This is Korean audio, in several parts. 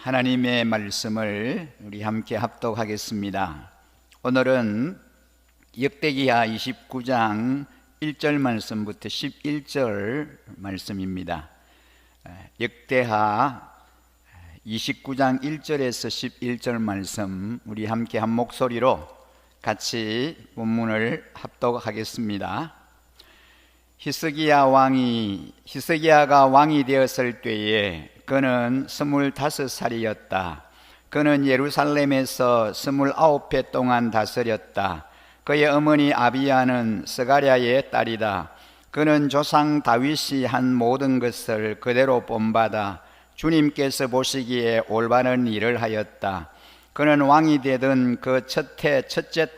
하나님의 말씀을 우리 함께 합독하겠습니다. 오늘은 역대기하 29장 1절 말씀부터 11절 말씀입니다. 역대하 29장 1절에서 11절 말씀 우리 함께 한 목소리로 같이 본문을 합독하겠습니다. 히스기야가 왕이 되었을 때에 그는 25살이었다. 그는 예루살렘에서 29해 동안 다스렸다. 그의 어머니 아비야는 스가랴의 딸이다. 그는 조상 다윗이 한 모든 것을 그대로 본받아 주님께서 보시기에 올바른 일을 하였다. 그는 왕이 되던 그 첫째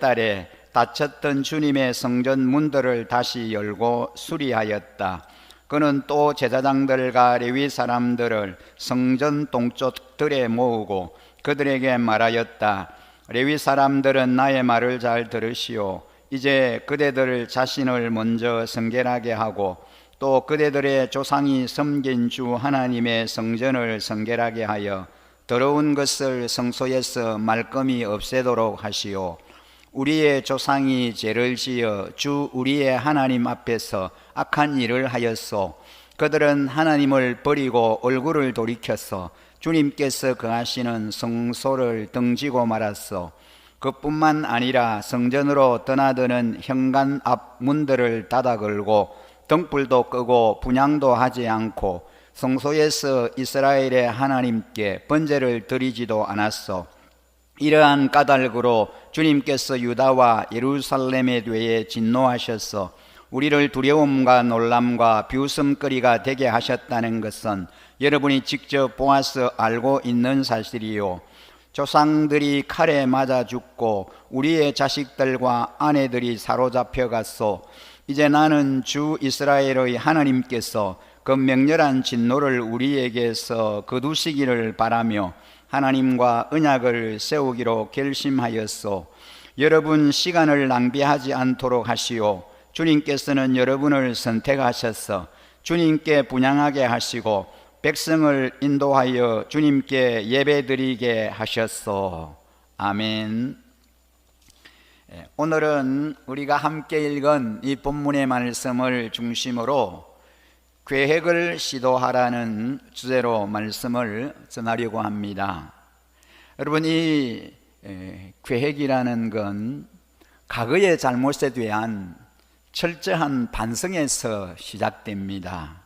달에 닫혔던 주님의 성전 문들을 다시 열고 수리하였다. 그는 또 제사장들과 레위 사람들을 성전 동쪽들에 모으고 그들에게 말하였다. 레위 사람들은 나의 말을 잘 들으시오. 이제 그대들 자신을 먼저 성결하게 하고 또 그대들의 조상이 섬긴 주 하나님의 성전을 성결하게 하여 더러운 것을 성소에서 말끔히 없애도록 하시오. 우리의 조상이 죄를 지어 주 우리의 하나님 앞에서 악한 일을 하였소. 그들은 하나님을 버리고 얼굴을 돌이켰어. 주님께서 거하시는 성소를 등지고 말았소. 그뿐만 아니라 성전으로 드나드는 현관 앞 문들을 닫아 걸고 등불도 끄고 분향도 하지 않고 성소에서 이스라엘의 하나님께 번제를 드리지도 않았소. 이러한 까닭으로 주님께서 유다와 예루살렘에 대해 진노하셔서 우리를 두려움과 놀람과 비웃음거리가 되게 하셨다는 것은 여러분이 직접 보아서 알고 있는 사실이요. 조상들이 칼에 맞아 죽고 우리의 자식들과 아내들이 사로잡혀 갔소. 이제 나는 주 이스라엘의 하나님께서 그 맹렬한 진노를 우리에게서 거두시기를 바라며 하나님과 언약을 세우기로 결심하였소. 여러분 시간을 낭비하지 않도록 하시오. 주님께서는 여러분을 선택하셔서 주님께 분향하게 하시고 백성을 인도하여 주님께 예배드리게 하셨소. 아멘. 오늘은 우리가 함께 읽은 이 본문의 말씀을 중심으로 계획을 시도하라는 주제로 말씀을 전하려고 합니다. 여러분, 이 계획이라는 건 과거의 잘못에 대한 철저한 반성에서 시작됩니다.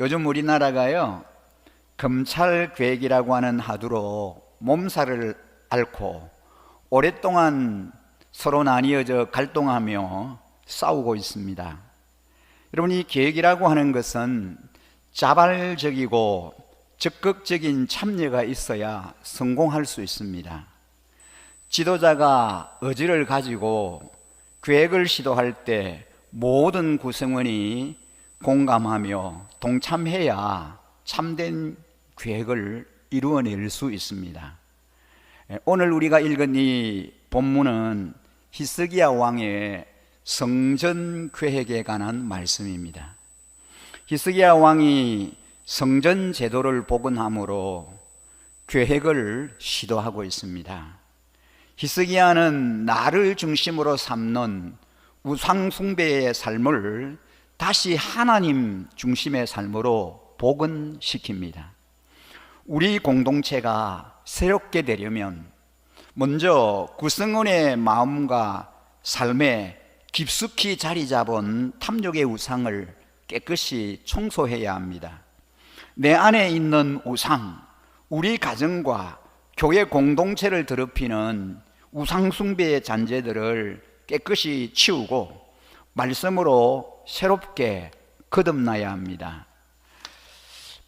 요즘 우리나라가요, 검찰 계획이라고 하는 하두로 몸살을 앓고 오랫동안 서로 나뉘어져 갈등하며 싸우고 있습니다. 여러분, 이 계획이라고 하는 것은 자발적이고 적극적인 참여가 있어야 성공할 수 있습니다. 지도자가 의지를 가지고 계획을 시도할 때 모든 구성원이 공감하며 동참해야 참된 계획을 이루어낼 수 있습니다. 오늘 우리가 읽은 이 본문은 히스기야 왕의 성전 계획에 관한 말씀입니다. 히스기야 왕이 성전 제도를 복원함으로 계획을 시도하고 있습니다. 히스기야는 나를 중심으로 삼는 우상 숭배의 삶을 다시 하나님 중심의 삶으로 복원시킵니다. 우리 공동체가 새롭게 되려면 먼저 구성원의 마음과 삶에 깊숙이 자리 잡은 탐욕의 우상을 깨끗이 청소해야 합니다. 내 안에 있는 우상, 우리 가정과 교회 공동체를 더럽히는 우상 숭배의 잔재들을 깨끗이 치우고 말씀으로 새롭게 거듭나야 합니다.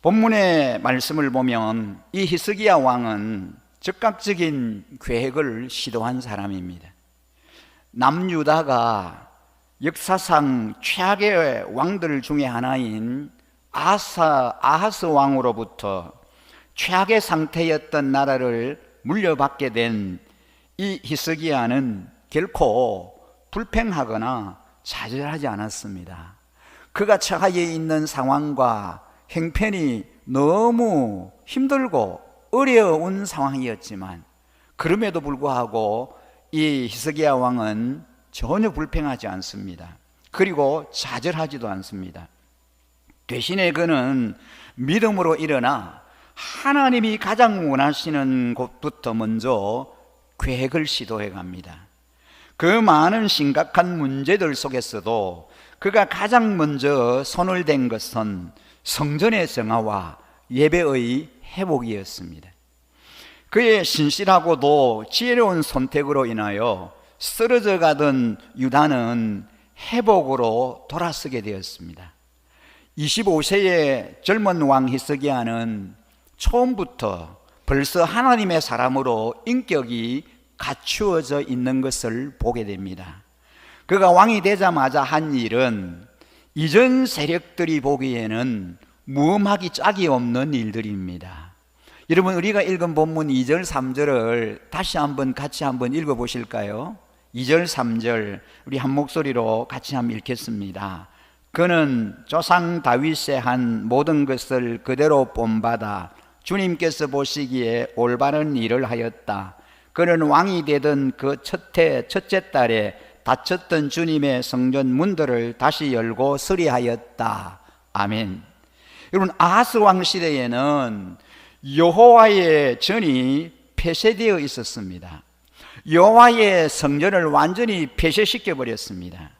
본문의 말씀을 보면 이 히스기야 왕은 즉각적인 계획을 시도한 사람입니다. 남유다가 역사상 최악의 왕들 중에 하나인 아하스 왕으로부터 최악의 상태였던 나라를 물려받게 된 이 히스기야는 결코 불평하거나 좌절하지 않았습니다. 그가 처하여 있는 상황과 형편이 너무 힘들고 어려운 상황이었지만 그럼에도 불구하고 이 히스기야 왕은 전혀 불평하지 않습니다. 그리고 좌절하지도 않습니다. 대신에 그는 믿음으로 일어나 하나님이 가장 원하시는 곳부터 먼저 계획을 시도해 갑니다. 그 많은 심각한 문제들 속에서도 그가 가장 먼저 손을 댄 것은 성전의 정화와 예배의 회복이었습니다. 그의 신실하고도 지혜로운 선택으로 인하여 쓰러져 가던 유다는 회복으로 돌아서게 되었습니다. 25세의 젊은 왕 히스기야는 처음부터 벌써 하나님의 사람으로 인격이 갖추어져 있는 것을 보게 됩니다. 그가 왕이 되자마자 한 일은 이전 세력들이 보기에는 무음하기 짝이 없는 일들입니다. 여러분, 우리가 읽은 본문 2절 3절을 다시 한번 같이 한번 읽어 보실까요? 2절 3절 우리 한 목소리로 같이 한번 읽겠습니다. 그는 조상 다윗의 한 모든 것을 그대로 본받아 주님께서 보시기에 올바른 일을 하였다. 그는 왕이 되던 그 첫째 달에 닫혔던 주님의 성전 문들을 다시 열고 수리하였다. 아멘. 여러분, 아하스 왕 시대에는 여호와의 전이 폐쇄되어 있었습니다. 여호와의 성전을 완전히 폐쇄시켜 버렸습니다.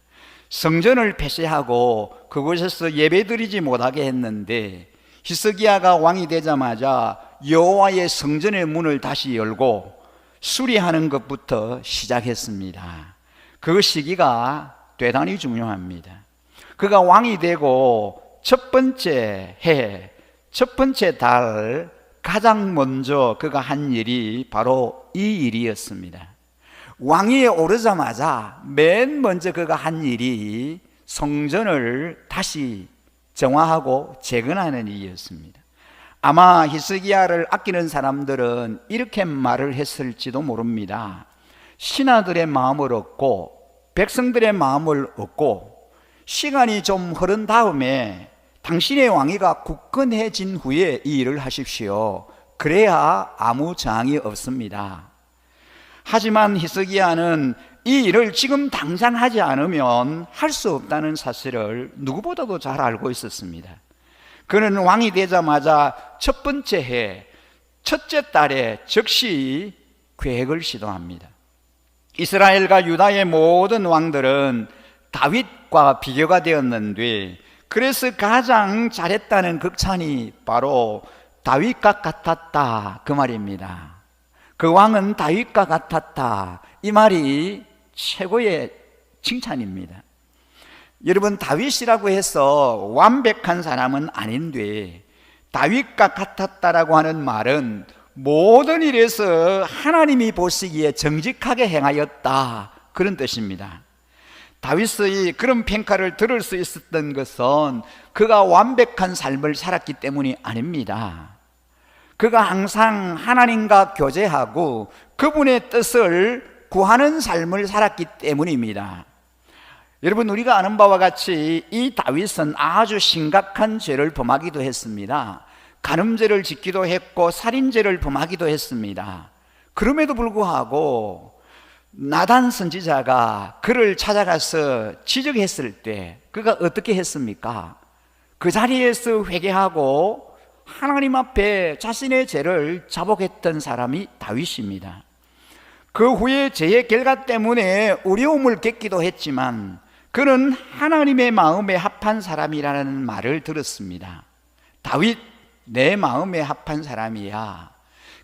성전을 폐쇄하고 그곳에서 예배드리지 못하게 했는데 히스기야가 왕이 되자마자 여호와의 성전의 문을 다시 열고 수리하는 것부터 시작했습니다. 그 시기가 대단히 중요합니다. 그가 왕이 되고 첫 번째 해, 첫 번째 달 가장 먼저 그가 한 일이 바로 이 일이었습니다. 왕위에 오르자마자 맨 먼저 그가 한 일이 성전을 다시 정화하고 재건하는 일이었습니다. 아마 히스기야를 아끼는 사람들은 이렇게 말을 했을지도 모릅니다. 신하들의 마음을 얻고 백성들의 마음을 얻고 시간이 좀 흐른 다음에 당신의 왕위가 굳건해진 후에 이 일을 하십시오. 그래야 아무 저항이 없습니다. 하지만 히스기야는 이 일을 지금 당장 하지 않으면 할 수 없다는 사실을 누구보다도 잘 알고 있었습니다. 그는 왕이 되자마자 첫 번째 해, 첫째 달에 즉시 계획을 시도합니다. 이스라엘과 유다의 모든 왕들은 다윗과 비교가 되었는데 그래서 가장 잘했다는 극찬이 바로 다윗과 같았다, 그 말입니다. 그 왕은 다윗과 같았다, 이 말이 최고의 칭찬입니다. 여러분, 다윗이라고 해서 완벽한 사람은 아닌데 다윗과 같았다라고 하는 말은 모든 일에서 하나님이 보시기에 정직하게 행하였다, 그런 뜻입니다. 다윗의 그런 평가를 들을 수 있었던 것은 그가 완벽한 삶을 살았기 때문이 아닙니다. 그가 항상 하나님과 교제하고 그분의 뜻을 구하는 삶을 살았기 때문입니다. 여러분, 우리가 아는 바와 같이 이 다윗은 아주 심각한 죄를 범하기도 했습니다. 간음죄를 짓기도 했고 살인죄를 범하기도 했습니다. 그럼에도 불구하고 나단 선지자가 그를 찾아가서 지적했을 때 그가 어떻게 했습니까? 그 자리에서 회개하고 하나님 앞에 자신의 죄를 자복했던 사람이 다윗입니다. 그 후에 죄의 결과 때문에 어려움을 겪기도 했지만 그는 하나님의 마음에 합한 사람이라는 말을 들었습니다. 다윗, 내 마음에 합한 사람이야.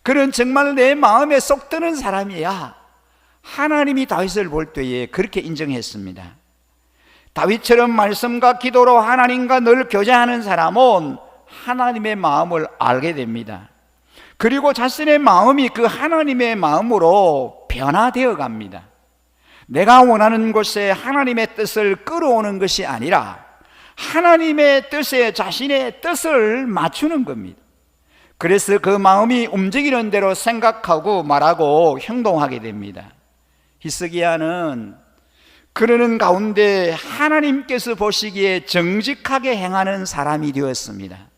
그는 정말 내 마음에 쏙 드는 사람이야. 하나님이 다윗을 볼 때에 그렇게 인정했습니다. 다윗처럼 말씀과 기도로 하나님과 늘 교제하는 사람은 하나님의 마음을 알게 됩니다. 그리고 자신의 마음이 그 하나님의 마음으로 변화되어 갑니다. 내가 원하는 곳에 하나님의 뜻을 끌어오는 것이 아니라 하나님의 뜻에 자신의 뜻을 맞추는 겁니다. 그래서 그 마음이 움직이는 대로 생각하고 말하고 행동하게 됩니다. 히스기야는 그러는 가운데 하나님께서 보시기에 정직하게 행하는 사람이 되었습니다.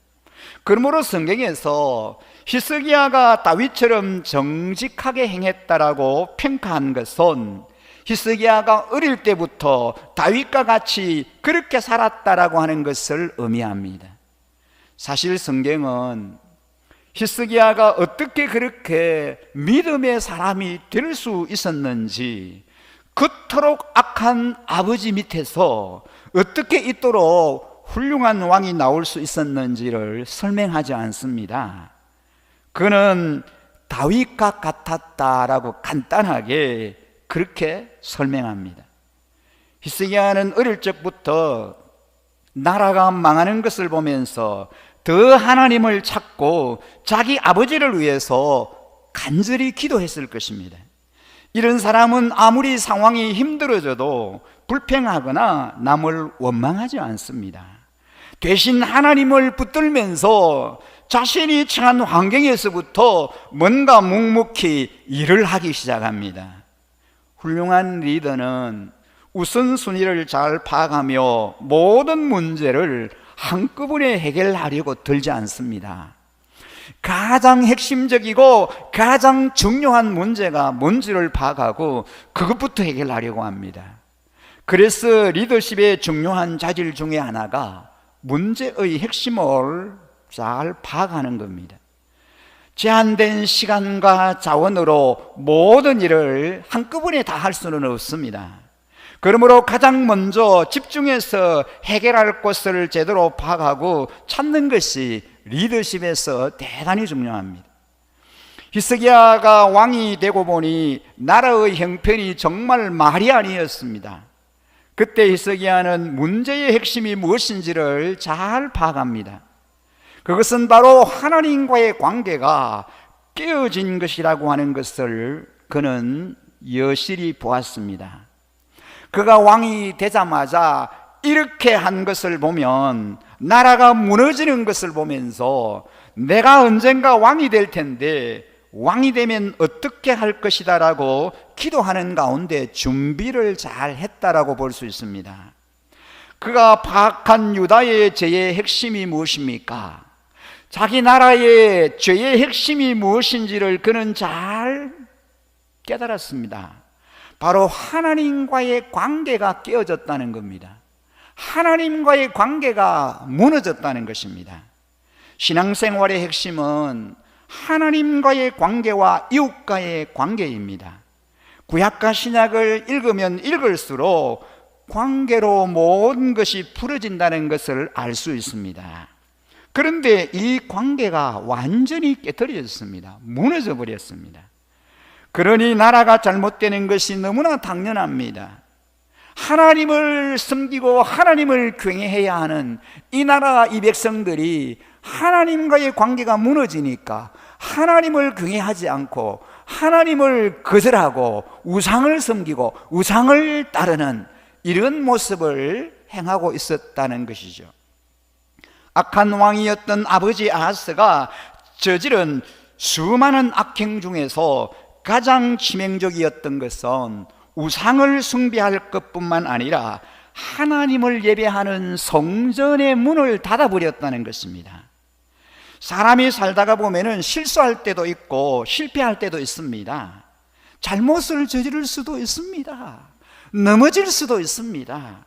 그러므로 성경에서 히스기야가 다윗처럼 정직하게 행했다라고 평가한 것은 히스기야가 어릴 때부터 다윗과 같이 그렇게 살았다라고 하는 것을 의미합니다. 사실 성경은 히스기야가 어떻게 그렇게 믿음의 사람이 될 수 있었는지, 그토록 악한 아버지 밑에서 어떻게 이토록 훌륭한 왕이 나올 수 있었는지를 설명하지 않습니다. 그는 다윗과 같았다라고 간단하게 그렇게 설명합니다. 히스기야는 어릴 적부터 나라가 망하는 것을 보면서 더 하나님을 찾고 자기 아버지를 위해서 간절히 기도했을 것입니다. 이런 사람은 아무리 상황이 힘들어져도 불평하거나 남을 원망하지 않습니다. 대신 하나님을 붙들면서 자신이 처한 환경에서부터 뭔가 묵묵히 일을 하기 시작합니다. 훌륭한 리더는 우선순위를 잘 파악하며 모든 문제를 한꺼번에 해결하려고 들지 않습니다. 가장 핵심적이고 가장 중요한 문제가 뭔지를 파악하고 그것부터 해결하려고 합니다. 그래서 리더십의 중요한 자질 중에 하나가 문제의 핵심을 잘 파악하는 겁니다. 제한된 시간과 자원으로 모든 일을 한꺼번에 다 할 수는 없습니다. 그러므로 가장 먼저 집중해서 해결할 것을 제대로 파악하고 찾는 것이 리더십에서 대단히 중요합니다. 히스기야가 왕이 되고 보니 나라의 형편이 정말 말이 아니었습니다. 그때 히스기야는 문제의 핵심이 무엇인지를 잘 파악합니다. 그것은 바로 하나님과의 관계가 깨어진 것이라고 하는 것을 그는 여실히 보았습니다. 그가 왕이 되자마자 이렇게 한 것을 보면, 나라가 무너지는 것을 보면서 내가 언젠가 왕이 될 텐데 왕이 되면 어떻게 할 것이다 라고 기도하는 가운데 준비를 잘 했다라고 볼 수 있습니다. 그가 파악한 유다의 죄의 핵심이 무엇입니까? 자기 나라의 죄의 핵심이 무엇인지를 그는 잘 깨달았습니다. 바로 하나님과의 관계가 깨어졌다는 겁니다. 하나님과의 관계가 무너졌다는 것입니다. 신앙생활의 핵심은 하나님과의 관계와 이웃과의 관계입니다. 구약과 신약을 읽으면 읽을수록 관계로 모든 것이 풀어진다는 것을 알 수 있습니다. 그런데 이 관계가 완전히 깨트려졌습니다. 무너져 버렸습니다. 그러니 나라가 잘못되는 것이 너무나 당연합니다. 하나님을 섬기고 하나님을 경외해야 하는 이 나라 이 백성들이 하나님과의 관계가 무너지니까 하나님을 경외하지 않고 하나님을 거절하고 우상을 섬기고 우상을 따르는 이런 모습을 행하고 있었다는 것이죠. 악한 왕이었던 아버지 아하스가 저지른 수많은 악행 중에서 가장 치명적이었던 것은 우상을 숭배할 것뿐만 아니라 하나님을 예배하는 성전의 문을 닫아버렸다는 것입니다. 사람이 살다가 보면은 실수할 때도 있고 실패할 때도 있습니다. 잘못을 저지를 수도 있습니다. 넘어질 수도 있습니다.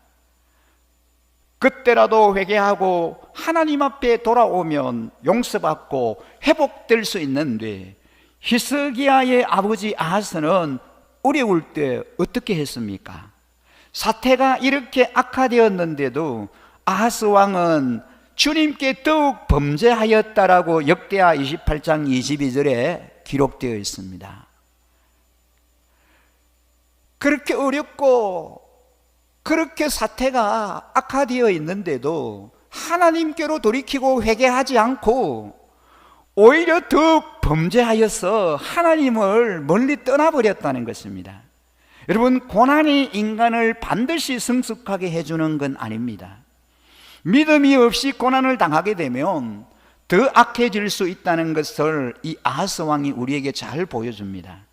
그때라도 회개하고 하나님 앞에 돌아오면 용서받고 회복될 수 있는데, 히스기야의 아버지 아하스는 어려울 때 어떻게 했습니까? 사태가 이렇게 악화되었는데도 아하스 왕은 주님께 더욱 범죄하였다라고 역대하 28장 22절에 기록되어 있습니다. 그렇게 어렵고 그렇게 사태가 악화되어 있는데도 하나님께로 돌이키고 회개하지 않고 오히려 더욱 범죄하여서 하나님을 멀리 떠나버렸다는 것입니다. 여러분, 고난이 인간을 반드시 성숙하게 해주는 건 아닙니다. 믿음이 없이 고난을 당하게 되면 더 악해질 수 있다는 것을 이 아하스 왕이 우리에게 잘 보여줍니다.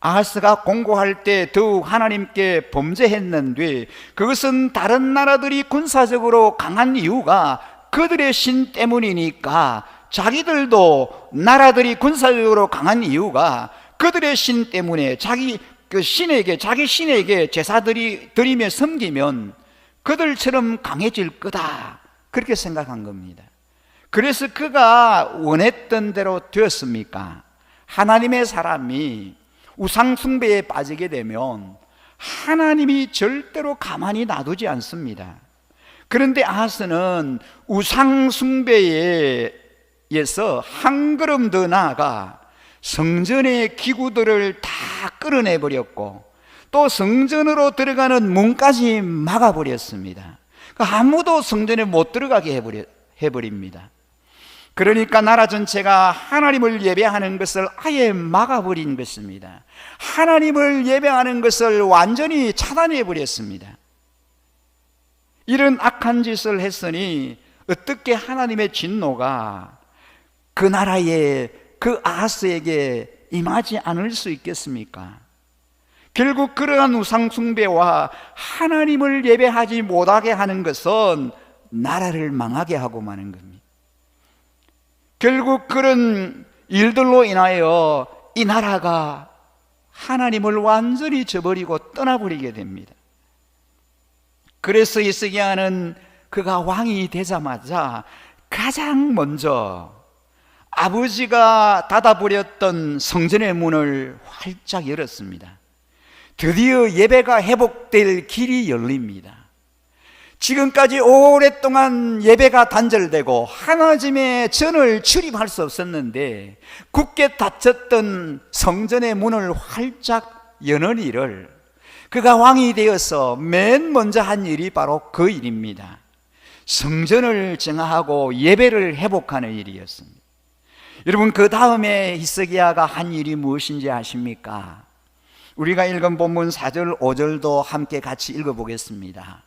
아하스가 공고할 때 더욱 하나님께 범죄했는데, 그것은 다른 나라들이 군사적으로 강한 이유가 그들의 신 때문이니까 자기들도 나라들이 군사적으로 강한 이유가 그들의 신 때문에 자기 신에게 제사들이 드리며 섬기면 그들처럼 강해질 거다, 그렇게 생각한 겁니다. 그래서 그가 원했던 대로 되었습니까? 하나님의 사람이 우상 숭배에 빠지게 되면 하나님이 절대로 가만히 놔두지 않습니다. 그런데 아하스는 우상 숭배에서 한 걸음 더 나아가 성전의 기구들을 다 끌어내 버렸고 또 성전으로 들어가는 문까지 막아버렸습니다. 아무도 성전에 못 들어가게 해버립니다. 그러니까 나라 전체가 하나님을 예배하는 것을 아예 막아버린 것입니다. 하나님을 예배하는 것을 완전히 차단해 버렸습니다. 이런 악한 짓을 했으니 어떻게 하나님의 진노가 그 나라에, 그 아하스에게 임하지 않을 수 있겠습니까? 결국 그러한 우상 숭배와 하나님을 예배하지 못하게 하는 것은 나라를 망하게 하고 마는 겁니다. 결국 그런 일들로 인하여 이 나라가 하나님을 완전히 저버리고 떠나버리게 됩니다. 그래서 히스기야는 그가 왕이 되자마자 가장 먼저 아버지가 닫아버렸던 성전의 문을 활짝 열었습니다. 드디어 예배가 회복될 길이 열립니다. 지금까지 오랫동안 예배가 단절되고 하나님의 전을 출입할 수 없었는데 굳게 닫혔던 성전의 문을 활짝 여는 일을 그가 왕이 되어서 맨 먼저 한 일이 바로 그 일입니다. 성전을 정화하고 예배를 회복하는 일이었습니다. 여러분, 그 다음에 히스기야가 한 일이 무엇인지 아십니까? 우리가 읽은 본문 4절 5절도 함께 같이 읽어보겠습니다.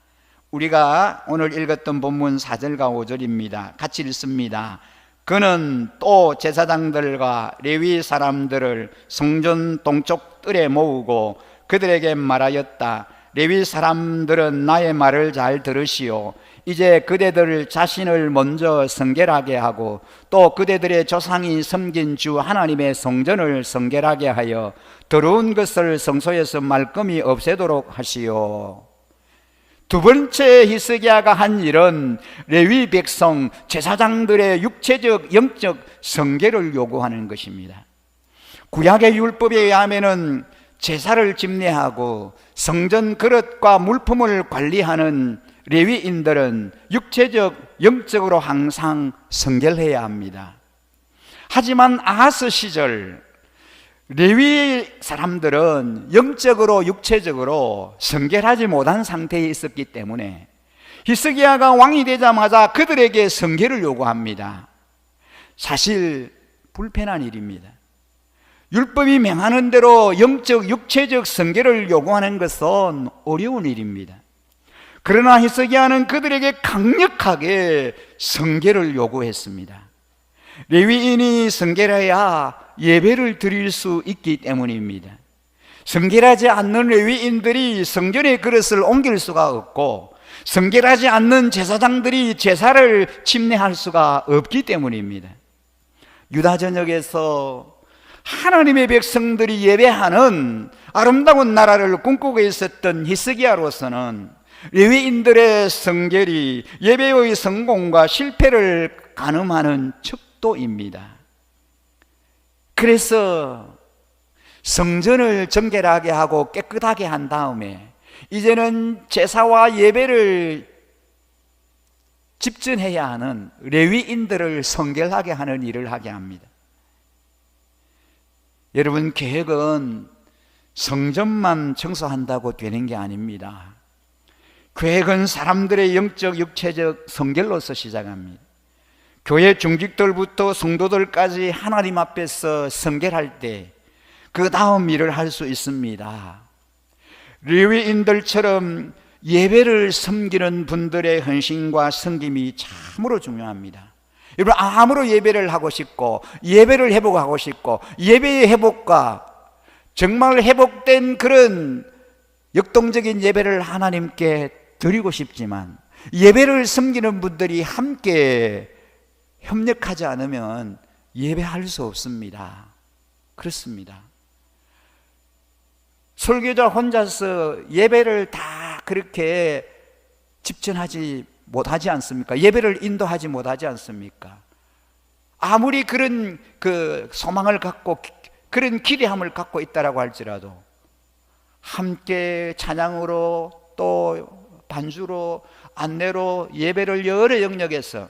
우리가 오늘 읽었던 본문 4절과 5절입니다. 같이 읽습니다. 그는 또 제사장들과 레위 사람들을 성전 동쪽 뜰에 모으고 그들에게 말하였다. 레위 사람들은 나의 말을 잘 들으시오. 이제 그대들 자신을 먼저 성결하게 하고 또 그대들의 조상이 섬긴 주 하나님의 성전을 성결하게 하여 더러운 것을 성소에서 말끔히 없애도록 하시오. 두 번째 히스기야가 한 일은 레위 백성 제사장들의 육체적 영적 성결을 요구하는 것입니다. 구약의 율법에 의하면은 제사를 집례하고 성전 그릇과 물품을 관리하는 레위인들은 육체적 영적으로 항상 성결해야 합니다. 하지만 아하스 시절 레위 사람들은 영적으로 육체적으로 성결하지 못한 상태에 있었기 때문에 히스기야가 왕이 되자마자 그들에게 성결을 요구합니다. 사실 불편한 일입니다. 율법이 명하는 대로 영적 육체적 성결을 요구하는 것은 어려운 일입니다. 그러나 히스기야는 그들에게 강력하게 성결을 요구했습니다. 레위인이 성결해야 예배를 드릴 수 있기 때문입니다. 성결하지 않는 레위인들이 성전의 그릇을 옮길 수가 없고 성결하지 않는 제사장들이 제사를 침례할 수가 없기 때문입니다. 유다 전역에서 하나님의 백성들이 예배하는 아름다운 나라를 꿈꾸고 있었던 히스기야로서는 레위인들의 성결이 예배의 성공과 실패를 가늠하는 척도입니다. 그래서 성전을 정결하게 하고 깨끗하게 한 다음에 이제는 제사와 예배를 집전해야 하는 레위인들을 성결하게 하는 일을 하게 합니다. 여러분, 계획은 성전만 청소한다고 되는 게 아닙니다. 계획은 사람들의 영적 육체적 성결로서 시작합니다. 교회 중직들부터 성도들까지 하나님 앞에서 성결할 때 그 다음 일을 할 수 있습니다. 레위인들처럼 예배를 섬기는 분들의 헌신과 섬김이 참으로 중요합니다. 여러분, 아무로 예배를 하고 싶고 예배를 회복하고 싶고 예배의 회복과 정말 회복된 그런 역동적인 예배를 하나님께 드리고 싶지만 예배를 섬기는 분들이 함께 협력하지 않으면 예배할 수 없습니다. 그렇습니다. 설교자 혼자서 예배를 다 그렇게 집전하지 못하지 않습니까? 예배를 인도하지 못하지 않습니까? 아무리 그런 소망을 갖고 그런 기대함을 갖고 있다라고 할지라도 함께 찬양으로 또 반주로 안내로 예배를 여러 영역에서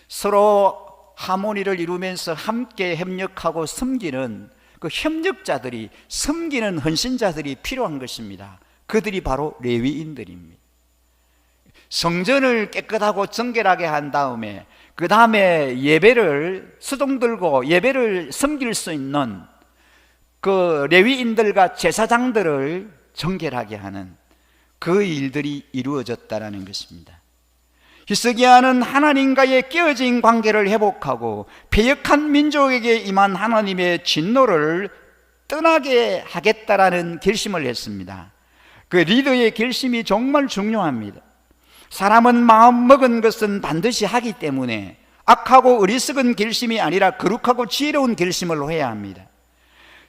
서로 하모니를 이루면서 함께 협력하고 섬기는 그 협력자들이, 섬기는 헌신자들이 필요한 것입니다. 그들이 바로 레위인들입니다. 성전을 깨끗하고 정결하게 한 다음에 그 다음에 예배를 수종 들고 예배를 섬길 수 있는 그 레위인들과 제사장들을 정결하게 하는 그 일들이 이루어졌다는 것입니다. 히스기야는 하나님과의 깨어진 관계를 회복하고 패역한 민족에게 임한 하나님의 진노를 떠나게 하겠다라는 결심을 했습니다. 그 리더의 결심이 정말 중요합니다. 사람은 마음 먹은 것은 반드시 하기 때문에 악하고 어리석은 결심이 아니라 거룩하고 지혜로운 결심을 해야 합니다.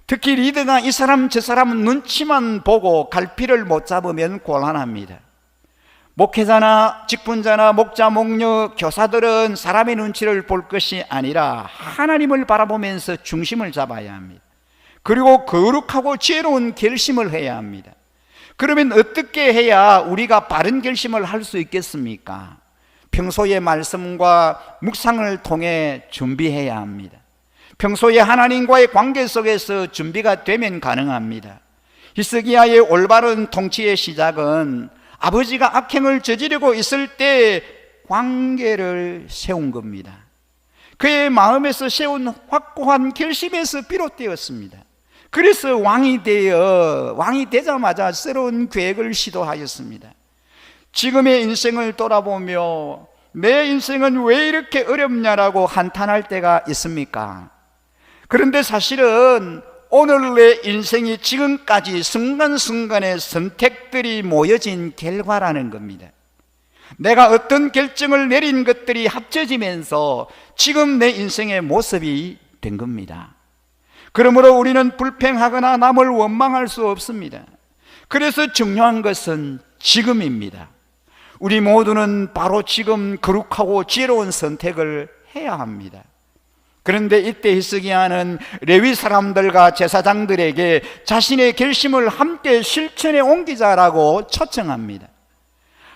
특히 리더가 이 사람 저 사람 눈치만 보고 갈피를 못 잡으면 곤란합니다. 목회자나 직분자나 목자, 목녀, 교사들은 사람의 눈치를 볼 것이 아니라 하나님을 바라보면서 중심을 잡아야 합니다. 그리고 거룩하고 지혜로운 결심을 해야 합니다. 그러면 어떻게 해야 우리가 바른 결심을 할 수 있겠습니까? 평소의 말씀과 묵상을 통해 준비해야 합니다. 평소에 하나님과의 관계 속에서 준비가 되면 가능합니다. 히스기야의 올바른 통치의 시작은 아버지가 악행을 저지르고 있을 때 관계를 세운 겁니다. 그의 마음에서 세운 확고한 결심에서 비롯되었습니다. 그래서 왕이 되자마자 새로운 계획을 시도하였습니다. 지금의 인생을 돌아보며 내 인생은 왜 이렇게 어렵냐라고 한탄할 때가 있습니까? 그런데 사실은 오늘 내 인생이 지금까지 순간순간의 선택들이 모여진 결과라는 겁니다. 내가 어떤 결정을 내린 것들이 합쳐지면서 지금 내 인생의 모습이 된 겁니다. 그러므로 우리는 불평하거나 남을 원망할 수 없습니다. 그래서 중요한 것은 지금입니다. 우리 모두는 바로 지금 거룩하고 지혜로운 선택을 해야 합니다. 그런데 이때 히스기야는 레위 사람들과 제사장들에게 자신의 결심을 함께 실천에 옮기자라고 초청합니다.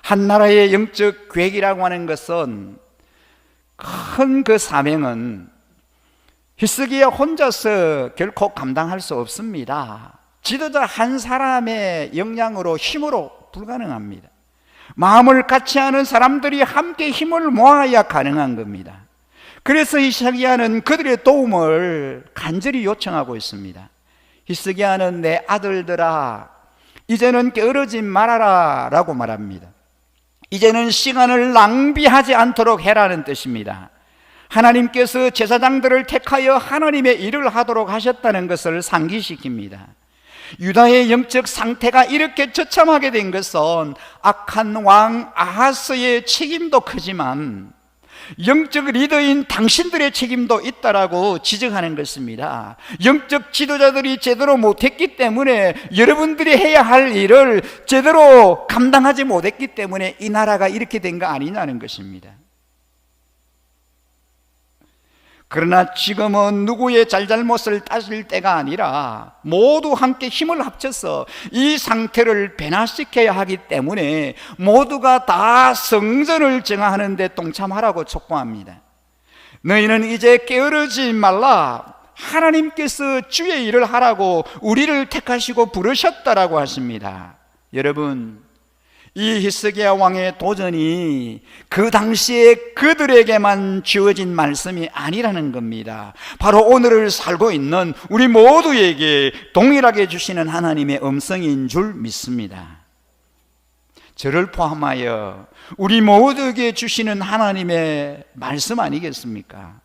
한 나라의 영적 계획이라고 하는 것은, 큰 그 사명은 히스기야 혼자서 결코 감당할 수 없습니다. 지도자 한 사람의 역량으로, 힘으로 불가능합니다. 마음을 같이 하는 사람들이 함께 힘을 모아야 가능한 겁니다. 그래서 히스기야는 그들의 도움을 간절히 요청하고 있습니다. 히스기야는 내 아들들아, 이제는 게으르지 말아라 라고 말합니다. 이제는 시간을 낭비하지 않도록 해라는 뜻입니다. 하나님께서 제사장들을 택하여 하나님의 일을 하도록 하셨다는 것을 상기시킵니다. 유다의 영적 상태가 이렇게 처참하게 된 것은 악한 왕 아하스의 책임도 크지만 영적 리더인 당신들의 책임도 있다라고 지적하는 것입니다. 영적 지도자들이 제대로 못했기 때문에, 여러분들이 해야 할 일을 제대로 감당하지 못했기 때문에 이 나라가 이렇게 된 거 아니냐는 것입니다. 그러나 지금은 누구의 잘잘못을 따질 때가 아니라 모두 함께 힘을 합쳐서 이 상태를 변화시켜야 하기 때문에 모두가 다 성전을 정하는 데 동참하라고 촉구합니다. 너희는 이제 게으르지 말라. 하나님께서 주의 일을 하라고 우리를 택하시고 부르셨다라고 하십니다. 여러분, 이 히스기야 왕의 도전이 그 당시에 그들에게만 주어진 말씀이 아니라는 겁니다. 바로 오늘을 살고 있는 우리 모두에게 동일하게 주시는 하나님의 음성인 줄 믿습니다. 저를 포함하여 우리 모두에게 주시는 하나님의 말씀 아니겠습니까?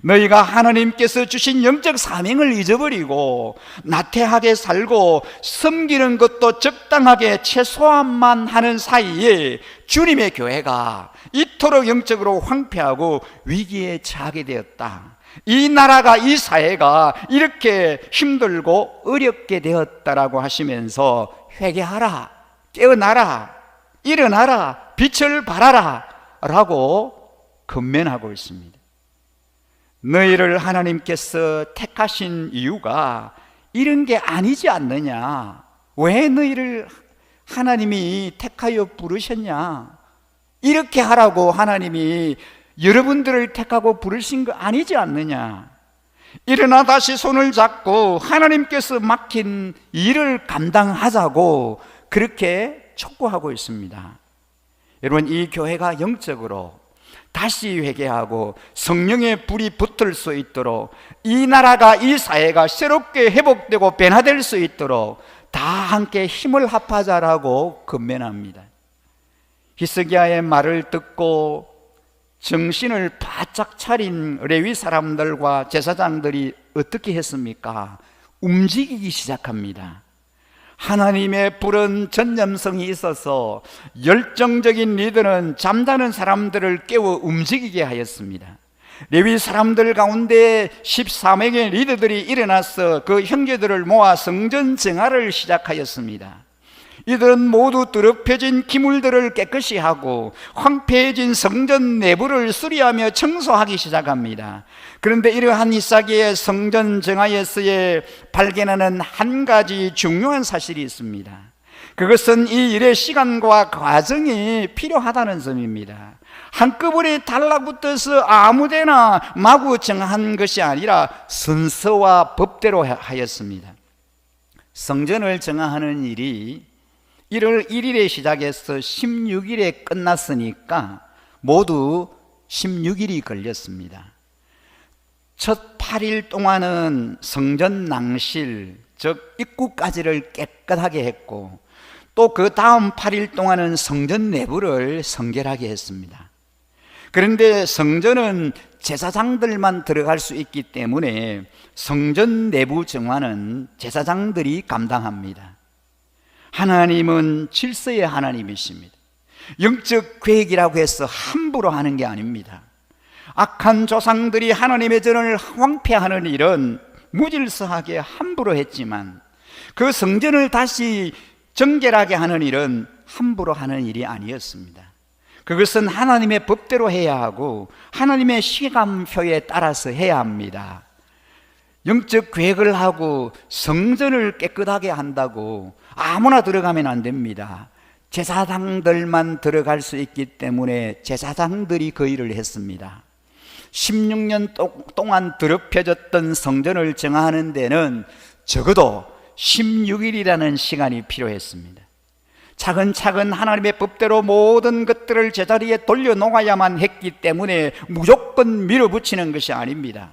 너희가 하나님께서 주신 영적 사명을 잊어버리고 나태하게 살고 섬기는 것도 적당하게 최소한만 하는 사이에 주님의 교회가 이토록 영적으로 황폐하고 위기에 처하게 되었다. 이 나라가, 이 사회가 이렇게 힘들고 어렵게 되었다라고 하시면서 회개하라, 깨어나라, 일어나라, 빛을 발하라 라고 권면하고 있습니다. 너희를 하나님께서 택하신 이유가 이런 게 아니지 않느냐? 왜 너희를 하나님이 택하여 부르셨냐? 이렇게 하라고 하나님이 여러분들을 택하고 부르신 거 아니지 않느냐? 일어나 다시 손을 잡고 하나님께서 맡긴 일을 감당하자고 그렇게 촉구하고 있습니다. 여러분, 이 교회가 영적으로 다시 회개하고 성령의 불이 붙을 수 있도록, 이 나라가, 이 사회가 새롭게 회복되고 변화될 수 있도록 다 함께 힘을 합하자라고 권면합니다. 히스기야의 말을 듣고 정신을 바짝 차린 레위 사람들과 제사장들이 어떻게 했습니까? 움직이기 시작합니다. 하나님의 불은 전념성이 있어서 열정적인 리더는 잠자는 사람들을 깨워 움직이게 하였습니다. 레위 사람들 가운데 13명의 리더들이 일어나서 그 형제들을 모아 성전 정화를 시작하였습니다. 이들은 모두 더럽혀진 기물들을 깨끗이 하고 황폐해진 성전 내부를 수리하며 청소하기 시작합니다. 그런데 이러한 이사기의 성전 정화에서의 발견하는 한 가지 중요한 사실이 있습니다. 그것은 이 일의 시간과 과정이 필요하다는 점입니다. 한꺼번에 달라붙어서 아무데나 마구 정한 것이 아니라 순서와 법대로 하였습니다. 성전을 정화하는 일이 1월 1일에 시작해서 16일에 끝났으니까 모두 16일이 걸렸습니다. 첫 8일 동안은 성전 낭실, 즉 입구까지를 깨끗하게 했고, 또 그 다음 8일 동안은 성전 내부를 성결하게 했습니다. 그런데 성전은 제사장들만 들어갈 수 있기 때문에 성전 내부 정화는 제사장들이 감당합니다. 하나님은 질서의 하나님이십니다. 영적 계획이라고 해서 함부로 하는 게 아닙니다. 악한 조상들이 하나님의 전을 황폐하는 일은 무질서하게 함부로 했지만, 그 성전을 다시 정결하게 하는 일은 함부로 하는 일이 아니었습니다. 그것은 하나님의 법대로 해야 하고 하나님의 시간표에 따라서 해야 합니다. 영적 계획을 하고 성전을 깨끗하게 한다고 아무나 들어가면 안 됩니다. 제사장들만 들어갈 수 있기 때문에 제사장들이 그 일을 했습니다. 16년 동안 더럽혀졌던 성전을 정화하는 데는 적어도 16일이라는 시간이 필요했습니다. 차근차근 하나님의 법대로 모든 것들을 제자리에 돌려놓아야만 했기 때문에 무조건 밀어붙이는 것이 아닙니다.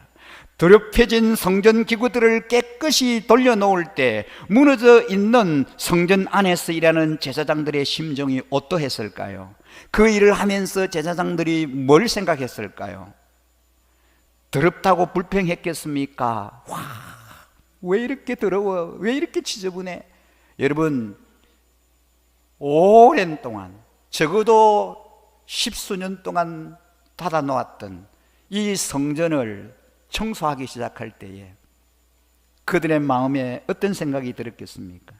더럽혀진 성전 기구들을 깨끗이 돌려놓을 때 무너져 있는 성전 안에서 일하는 제사장들의 심정이 어떠했을까요? 그 일을 하면서 제사장들이 뭘 생각했을까요? 더럽다고 불평했겠습니까? 와, 왜 이렇게 더러워? 왜 이렇게 지저분해? 여러분, 오랜 동안, 적어도 10수년 동안 닫아놓았던 이 성전을 청소하기 시작할 때에 그들의 마음에 어떤 생각이 들었겠습니까?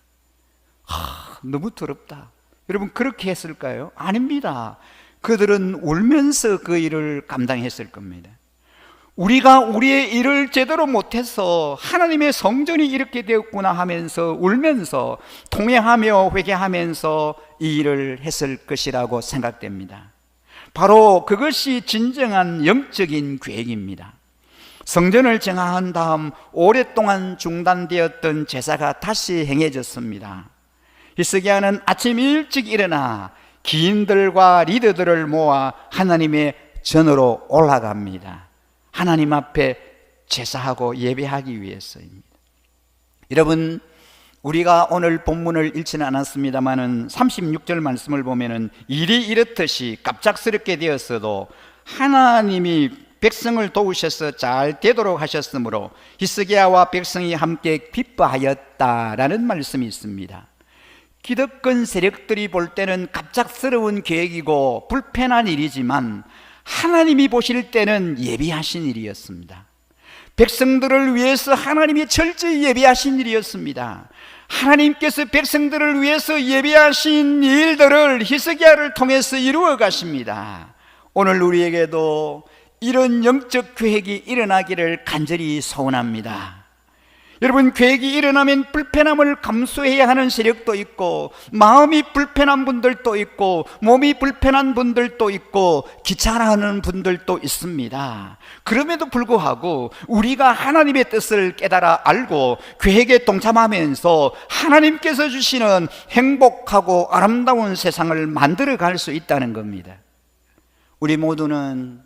너무 더럽다. 여러분, 그렇게 했을까요? 아닙니다. 그들은 울면서 그 일을 감당했을 겁니다. 우리가 우리의 일을 제대로 못해서 하나님의 성전이 이렇게 되었구나 하면서 울면서 통회하며 회개하면서 이 일을 했을 것이라고 생각됩니다. 바로 그것이 진정한 영적인 계획입니다. 성전을 정화한 다음 오랫동안 중단되었던 제사가 다시 행해졌습니다. 히스기야는 아침 일찍 일어나 기인들과 리더들을 모아 하나님의 전으로 올라갑니다. 하나님 앞에 제사하고 예배하기 위해서입니다. 여러분, 우리가 오늘 본문을 읽지는 않았습니다만은 36절 말씀을 보면은 일이 이렇듯이 갑작스럽게 되었어도 하나님이 백성을 도우셔서 잘 되도록 하셨으므로 히스기야와 백성이 함께 기뻐하였다라는 말씀이 있습니다. 기득권 세력들이 볼 때는 갑작스러운 계획이고 불편한 일이지만 하나님이 보실 때는 예비하신 일이었습니다. 백성들을 위해서 하나님이 철저히 예비하신 일이었습니다. 하나님께서 백성들을 위해서 예비하신 일들을 히스기야를 통해서 이루어 가십니다. 오늘 우리에게도 이런 영적 계획이 일어나기를 간절히 소원합니다. 여러분, 계획이 일어나면 불편함을 감수해야 하는 세력도 있고, 마음이 불편한 분들도 있고, 몸이 불편한 분들도 있고, 귀찮아하는 분들도 있습니다. 그럼에도 불구하고 우리가 하나님의 뜻을 깨달아 알고 계획에 동참하면서 하나님께서 주시는 행복하고 아름다운 세상을 만들어 갈 수 있다는 겁니다. 우리 모두는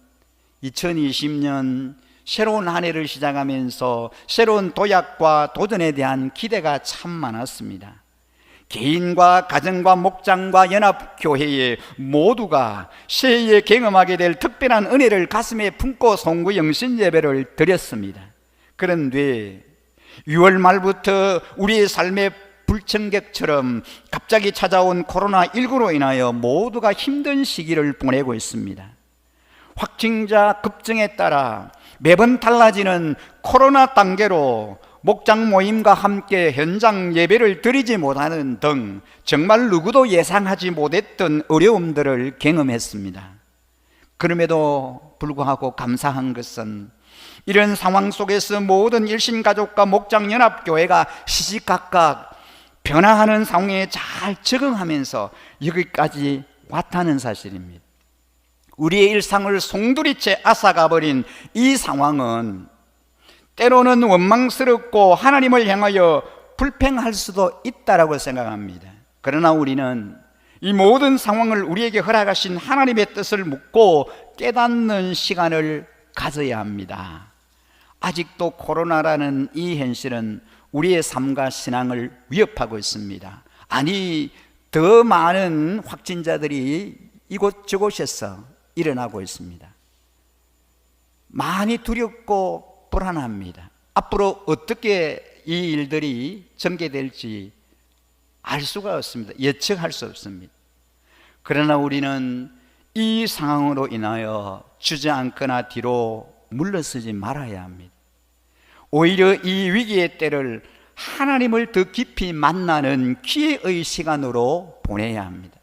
2020년 새로운 한 해를 시작하면서 새로운 도약과 도전에 대한 기대가 참 많았습니다. 개인과 가정과 목장과 연합교회에 모두가 새해에 경험하게 될 특별한 은혜를 가슴에 품고 송구 영신 예배를 드렸습니다. 그런데 6월 말부터 우리의 삶의 불청객처럼 갑자기 찾아온 코로나19로 인하여 모두가 힘든 시기를 보내고 있습니다. 확진자 급증에 따라 매번 달라지는 코로나 단계로 목장 모임과 함께 현장 예배를 드리지 못하는 등 정말 누구도 예상하지 못했던 어려움들을 경험했습니다. 그럼에도 불구하고 감사한 것은 이런 상황 속에서 모든 일신가족과 목장연합교회가 시시각각 변화하는 상황에 잘 적응하면서 여기까지 왔다는 사실입니다. 우리의 일상을 송두리째 앗아가버린 이 상황은 때로는 원망스럽고 하나님을 향하여 불평할 수도 있다라고 생각합니다. 그러나 우리는 이 모든 상황을 우리에게 허락하신 하나님의 뜻을 묻고 깨닫는 시간을 가져야 합니다. 아직도 코로나라는 이 현실은 우리의 삶과 신앙을 위협하고 있습니다. 아니, 더 많은 확진자들이 이곳저곳에서 일어나고 있습니다. 많이 두렵고 불안합니다. 앞으로 어떻게 이 일들이 전개될지 알 수가 없습니다. 예측할 수 없습니다. 그러나 우리는 이 상황으로 인하여 주저앉거나 뒤로 물러서지 말아야 합니다. 오히려 이 위기의 때를 하나님을 더 깊이 만나는 기회의 시간으로 보내야 합니다.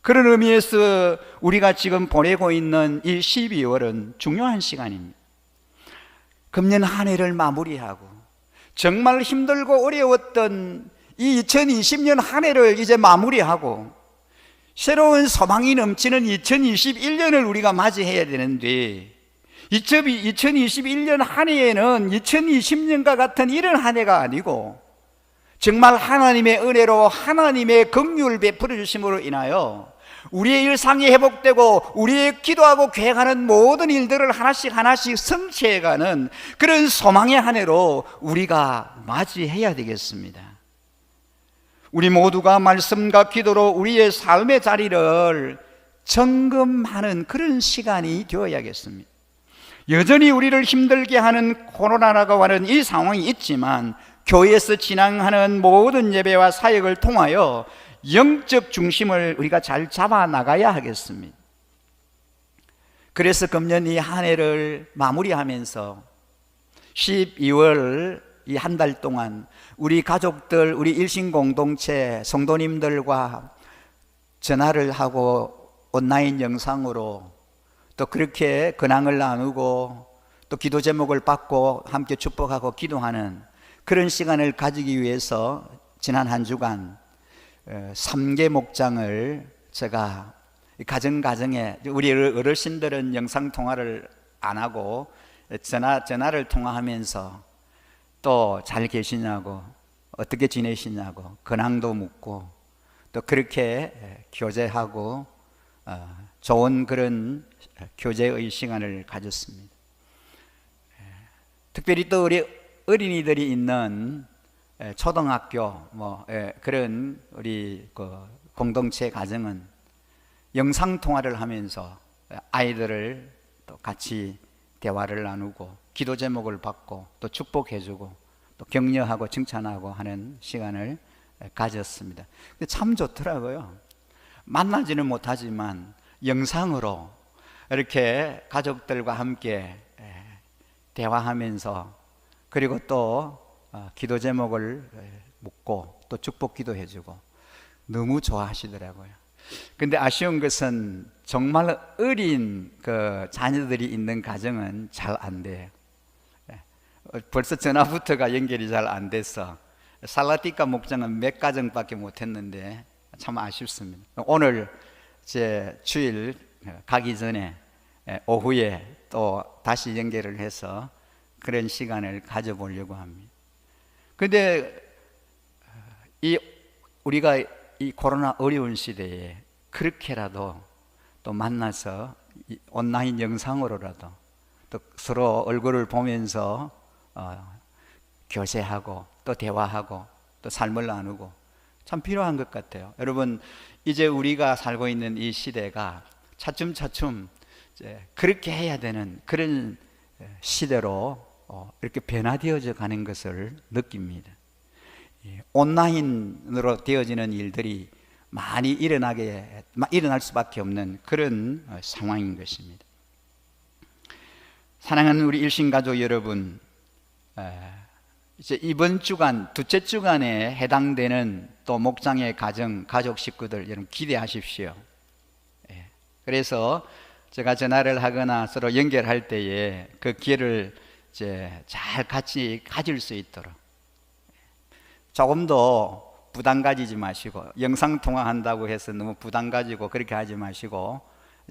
그런 의미에서 우리가 지금 보내고 있는 이 12월은 중요한 시간입니다. 금년 한 해를 마무리하고 정말 힘들고 어려웠던 이 2020년 한 해를 이제 마무리하고 새로운 소망이 넘치는 2021년을 우리가 맞이해야 되는데 2021년 한 해에는 2020년과 같은 이런 한 해가 아니고 정말 하나님의 은혜로 하나님의 긍휼 베풀어 주심으로 인하여 우리의 일상이 회복되고 우리의 기도하고 계획하는 모든 일들을 하나씩 하나씩 성취해가는 그런 소망의 한 해로 우리가 맞이해야 되겠습니다. 우리 모두가 말씀과 기도로 우리의 삶의 자리를 점검하는 그런 시간이 되어야겠습니다. 여전히 우리를 힘들게 하는 코로나라고 하는 이 상황이 있지만 교회에서 진행하는 모든 예배와 사역을 통하여 영적 중심을 우리가 잘 잡아 나가야 하겠습니다. 그래서 금년 이 한 해를 마무리하면서 12월 이 한 달 동안 우리 가족들, 우리 일신공동체 성도님들과 전화를 하고 온라인 영상으로 또 그렇게 근황을 나누고 또 기도 제목을 받고 함께 축복하고 기도하는 그런 시간을 가지기 위해서 지난 한 주간 3개 목장을 제가 가정에 우리 어르신들은 영상통화를 안 하고 전화를 통화하면서 또 잘 계시냐고 어떻게 지내시냐고 근황도 묻고 또 그렇게 교제하고 좋은 그런 교제의 시간을 가졌습니다. 특별히 또 우리 어린이들이 있는 초등학교 그런 우리 공동체 가정은 영상 통화를 하면서 아이들을 또 같이 대화를 나누고 기도 제목을 받고 또 축복해주고 또 격려하고 칭찬하고 하는 시간을 가졌습니다. 참 좋더라고요. 만나지는 못하지만 영상으로 이렇게 가족들과 함께 대화하면서 그리고 또 기도 제목을 묻고 또 축복 기도해주고 너무 좋아하시더라고요. 근데 아쉬운 것은 정말 어린 그 자녀들이 있는 가정은 잘 안 돼요. 벌써 전화부터가 연결이 잘 안 돼서 살라티카 목장은 몇 가정밖에 못했는데 참 아쉽습니다. 오늘 제 주일 가기 전에 오후에 또 다시 연결을 해서 그런 시간을 가져보려고 합니다. 근데 우리가 이 코로나 어려운 시대에 그렇게라도 또 만나서 온라인 영상으로라도 또 서로 얼굴을 보면서 교제하고 또 대화하고 또 삶을 나누고 참 필요한 것 같아요. 여러분, 이제 우리가 살고 있는 이 시대가 차츰차츰 이제 그렇게 해야 되는 그런 시대로 이렇게 변화되어져 가는 것을 느낍니다. 온라인으로 되어지는 일들이 많이 일어날 수밖에 없는 그런 상황인 것입니다. 사랑하는 우리 일신가족 여러분, 이제 이번 주간 둘째 주간에 해당되는 또 목장의 가족 식구들 여러분 기대하십시오. 그래서 제가 전화를 하거나 서로 연결할 때에 그 기회를 이제 잘 같이 가질 수 있도록 조금 더 부담 가지지 마시고, 영상 통화한다고 해서 너무 부담 가지고 그렇게 하지 마시고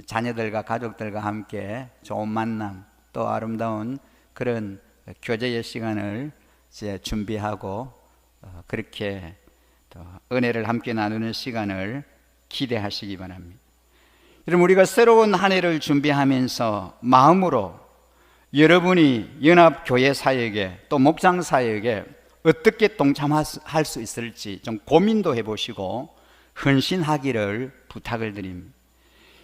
자녀들과 가족들과 함께 좋은 만남 또 아름다운 그런 교제의 시간을 이제 준비하고 그렇게 또 은혜를 함께 나누는 시간을 기대하시기 바랍니다. 여러분, 우리가 새로운 한 해를 준비하면서 마음으로 여러분이 연합교회 사역에 또 목장 사역에 어떻게 동참할 수 있을지 좀 고민도 해보시고 헌신하기를 부탁을 드립니다.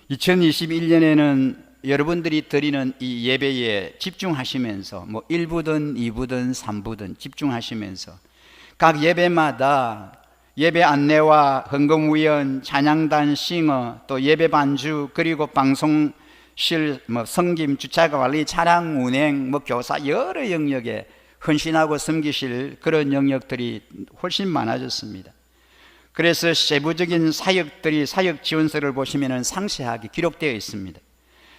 2021년에는 여러분들이 드리는 이 예배에 집중하시면서 1부든 2부든 3부든 집중하시면서 각 예배마다 예배 안내와 헌금위원, 찬양단, 싱어, 또 예배 반주, 그리고 방송실, 성김, 주차관리, 차량 운행, 교사 여러 영역에 헌신하고 섬기실 그런 영역들이 훨씬 많아졌습니다. 그래서 세부적인 사역들이 사역 지원서를 보시면 상세하게 기록되어 있습니다.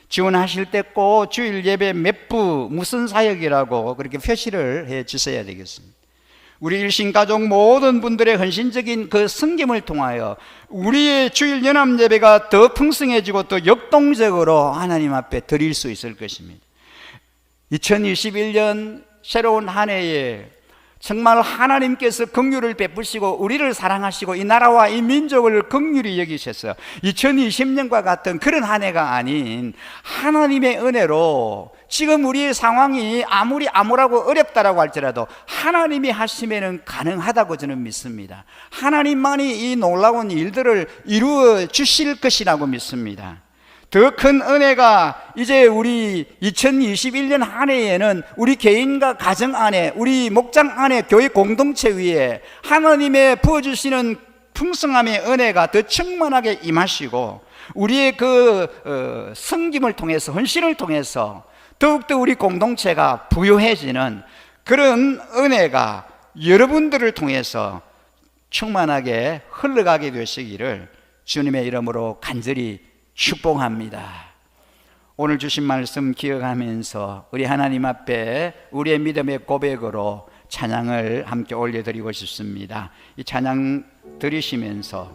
지원하실 때 꼭 주일 예배 몇 부 무슨 사역이라고 그렇게 표시를 해 주셔야 되겠습니다. 우리 일신가족 모든 분들의 헌신적인 그 섬김을 통하여 우리의 주일 연합 예배가 더 풍성해지고 또 역동적으로 하나님 앞에 드릴 수 있을 것입니다. 2021년 새로운 한 해에 정말 하나님께서 긍휼을 베푸시고 우리를 사랑하시고 이 나라와 이 민족을 긍휼히 여기셔서 2020년과 같은 그런 한 해가 아닌 하나님의 은혜로 지금 우리의 상황이 아무리 암울하고 어렵다라고 할지라도 하나님이 하시면은 가능하다고 저는 믿습니다. 하나님만이 이 놀라운 일들을 이루어 주실 것이라고 믿습니다. 더 큰 은혜가 이제 우리 2021년 한 해에는 우리 개인과 가정 안에, 우리 목장 안에, 교회 공동체 위에 하나님의 부어주시는 풍성함의 은혜가 더 충만하게 임하시고 우리의 그 섬김을 통해서, 헌신을 통해서 더욱더 우리 공동체가 부유해지는 그런 은혜가 여러분들을 통해서 충만하게 흘러가게 되시기를 주님의 이름으로 간절히 축복합니다. 오늘 주신 말씀 기억하면서 우리 하나님 앞에 우리의 믿음의 고백으로 찬양을 함께 올려드리고 싶습니다. 이 찬양 들으시면서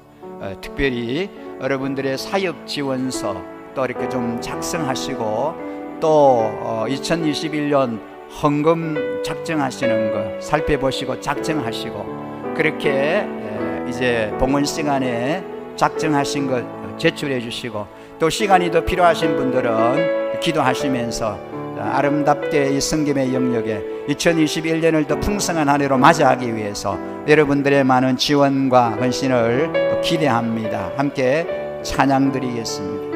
특별히 여러분들의 사역 지원서 또 이렇게 좀 작성하시고 또 2021년 헌금 작정하시는 거 살펴보시고 작정하시고 그렇게 이제 봉헌 시간에 작정하신 것 제출해 주시고 또 시간이 더 필요하신 분들은 기도하시면서 아름답게 이 성김의 영역에 2021년을 더 풍성한 한 해로 맞이하기 위해서 여러분들의 많은 지원과 헌신을 기대합니다. 함께 찬양 드리겠습니다.